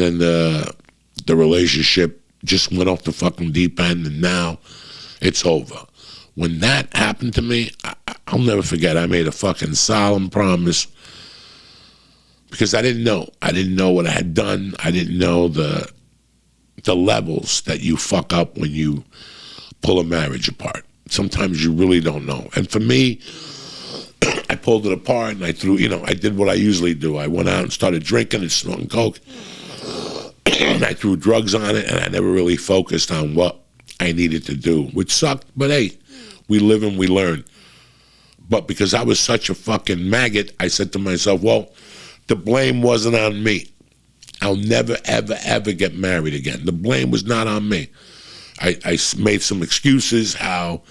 And then the relationship just went off the fucking deep end, and now it's over. When that happened to me, I'll never forget. I made a fucking solemn promise because I didn't know. I didn't know what I had done. I didn't know the levels that you fuck up when you pull a marriage apart. Sometimes you really don't know. And for me, I pulled it apart and I did what I usually do. I went out and started drinking and snorting coke. And I threw drugs on it, and I never really focused on what I needed to do, which sucked. But hey, we live and we learn. But because I was such a fucking maggot, I said to myself, well, the blame wasn't on me. I'll never, ever, ever get married again. The blame was not on me. I made some excuses how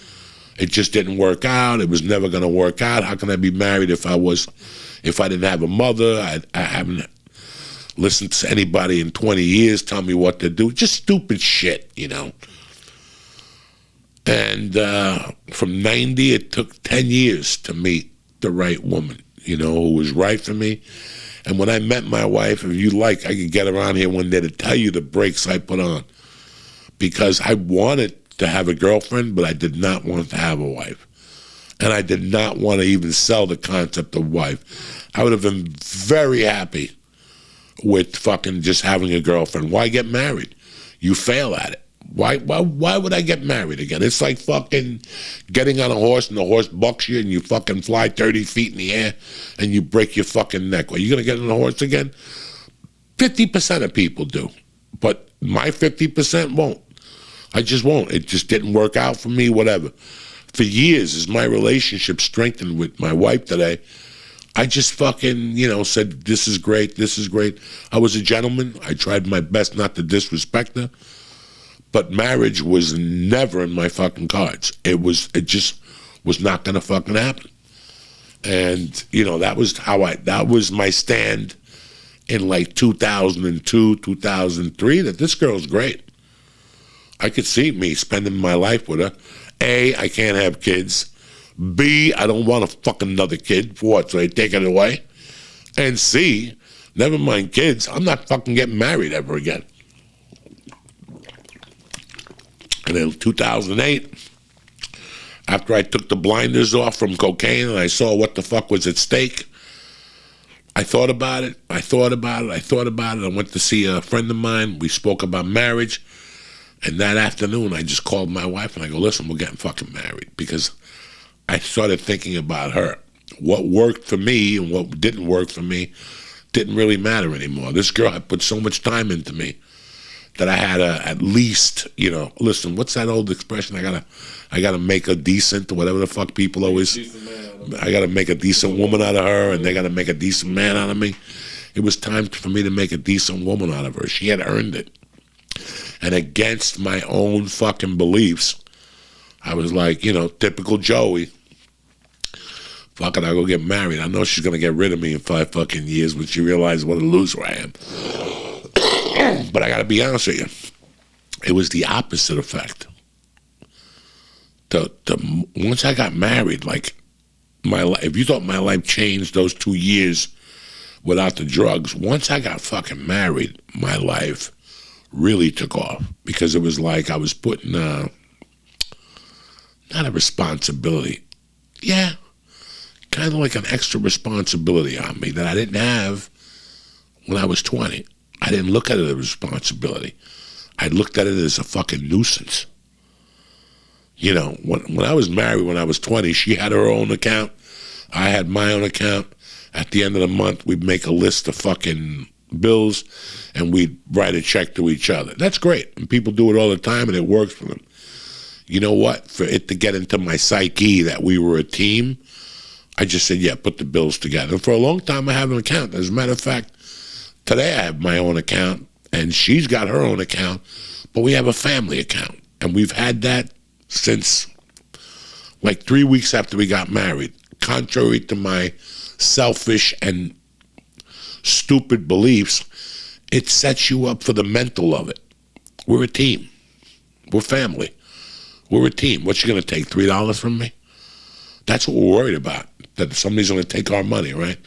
it just didn't work out. It was never going to work out. How can I be married if I didn't have a mother? I haven't listened to anybody in 20 years tell me what to do. Just stupid shit, you know. And from 90, it took 10 years to meet the right woman, you know, who was right for me. And when I met my wife, if you like, I could get around here one day to tell you the breaks I put on. Because I wanted to have a girlfriend, but I did not want to have a wife. And I did not want to even sell the concept of wife. I would have been very happy with fucking just having a girlfriend. Why get married? You fail at it. Why would I get married again? It's like fucking getting on a horse and the horse bucks you and you fucking fly 30 feet in the air and you break your fucking neck. Are you going to get on a horse again? 50% of people do. But my 50% won't. I just won't. It just didn't work out for me, whatever. For years, as my relationship strengthened with my wife today, I just fucking, said, this is great, this is great. I was a gentleman. I tried my best not to disrespect her. But marriage was never in my fucking cards. It just was not going to fucking happen. And, that was my stand in like 2002, 2003, that this girl's great. I could see me spending my life with her. A, I can't have kids. B, I don't want a fucking another kid. For what? So they take it away? And C, never mind kids, I'm not fucking getting married ever again. And in 2008, after I took the blinders off from cocaine and I saw what the fuck was at stake, I thought about it. I went to see a friend of mine. We spoke about marriage. And that afternoon, I just called my wife and I go, listen, we're getting fucking married. Because I started thinking about her. What worked for me and what didn't work for me didn't really matter anymore. This girl had put so much time into me that I had to at least, listen, what's that old expression? I gotta make a decent, or whatever the fuck people always, I gotta make a decent woman out of her and they gotta make a decent man out of me. It was time for me to make a decent woman out of her. She had earned it. And against my own fucking beliefs, I was like, typical Joey. Fuck it, I'll go get married. I know she's gonna get rid of me in 5 fucking years when she realizes what a loser I am. But I gotta be honest with you, it was the opposite effect. Once I got married, like my life, if you thought my life changed those 2 years without the drugs, once I got fucking married, my life really took off, because it was like I was putting not a responsibility, kind of like an extra responsibility on me that I didn't have when I was 20. I didn't look at it as a responsibility. I looked at it as a fucking nuisance. When I was married when I was 20, she had her own account. I had my own account. At the end of the month, we'd make a list of fucking bills and we'd write a check to each other. That's great. And people do it all the time and it works for them. You know what? For it to get into my psyche that we were a team, I just said, put the bills together. And for a long time, I have an account. As a matter of fact, today I have my own account and she's got her own account, but we have a family account. And we've had that since like 3 weeks after we got married. Contrary to my selfish and stupid beliefs, it sets you up for the mental of it. We're a team. We're family. We're a team. What's you going to take, $3 from me? That's what we're worried about, that somebody's going to take our money, right?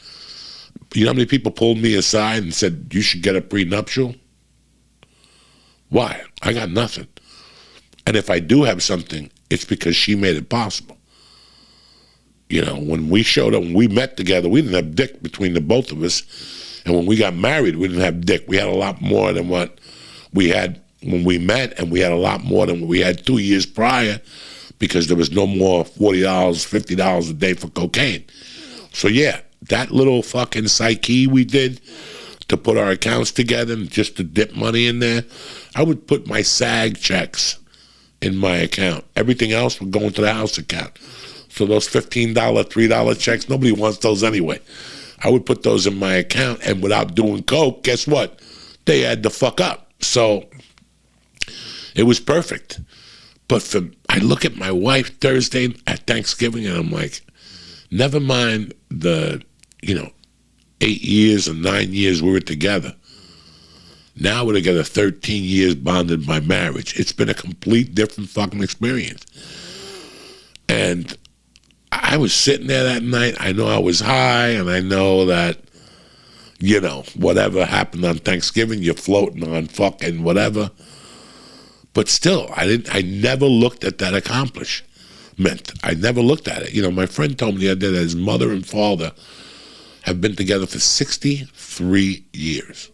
You know how many people pulled me aside and said, you should get a prenuptial? Why? I got nothing. And if I do have something, it's because she made it possible. You know, when we showed up, when we met together, we didn't have dick between the both of us. And when we got married, we didn't have dick. We had a lot more than what we had when we met, and we had a lot more than what we had 2 years prior, because there was no more $40, $50 a day for cocaine. So yeah, that little fucking psyche we did to put our accounts together and just to dip money in there, I would put my SAG checks in my account. Everything else would go into the house account. So those $15, $3 checks, nobody wants those anyway. I would put those in my account, and without doing coke, guess what? They had to fuck up. So it was perfect. But I look at my wife Thursday at Thanksgiving, and I'm like, never mind the, 8 years or 9 years we were together. Now we're together 13 years bonded by marriage. It's been a complete different fucking experience. And I was sitting there that night. I know I was high, and I know that, whatever happened on Thanksgiving, you're floating on fucking whatever. But still, I never looked at that accomplishment. I never looked at it. My friend told me the other day that his mother and father have been together for 63 years.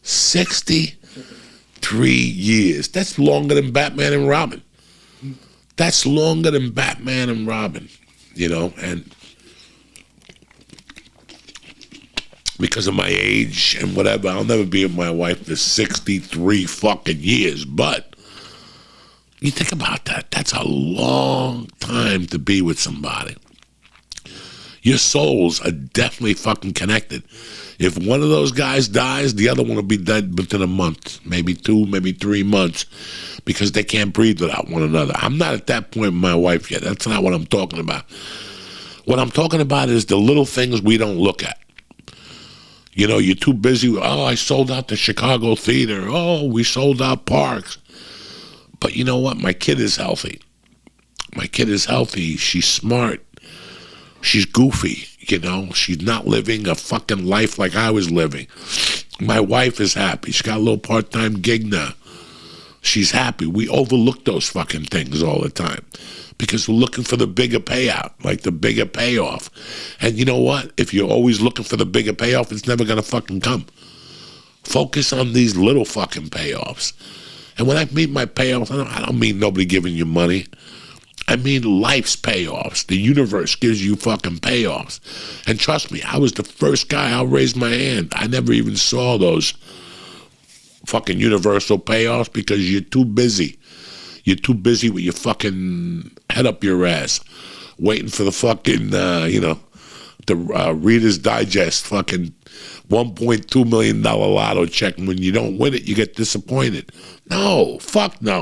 63 years. That's longer than Batman and Robin. That's longer than Batman and Robin, and because of my age and whatever, I'll never be with my wife for 63 fucking years. But you think about that. That's a long time to be with somebody. Your souls are definitely fucking connected. If one of those guys dies, the other one will be dead within a month, maybe 2, maybe 3 months, because they can't breathe without one another. I'm not at that point with my wife yet. That's not what I'm talking about. What I'm talking about is the little things we don't look at. You're too busy. Oh, I sold out the Chicago theater. Oh, we sold out parks. But you know what? My kid is healthy. My kid is healthy. She's smart. She's goofy. She's not living a fucking life like I was living. My wife is happy. She's got a little part-time gig now. She's happy. We overlook those fucking things all the time because we're looking for the bigger payout, like the bigger payoff. And you know what? If you're always looking for the bigger payoff, it's never going to fucking come. Focus on these little fucking payoffs. And when I mean my payoffs, I don't mean nobody giving you money. I mean life's payoffs. The universe gives you fucking payoffs. And trust me, I was the first guy. I'll raise my hand. I never even saw those fucking universal payoffs because you're too busy. You're too busy with your fucking head up your ass, waiting for the fucking, the Reader's Digest fucking $1.2 million lotto check. And when you don't win it, you get disappointed. No, fuck no.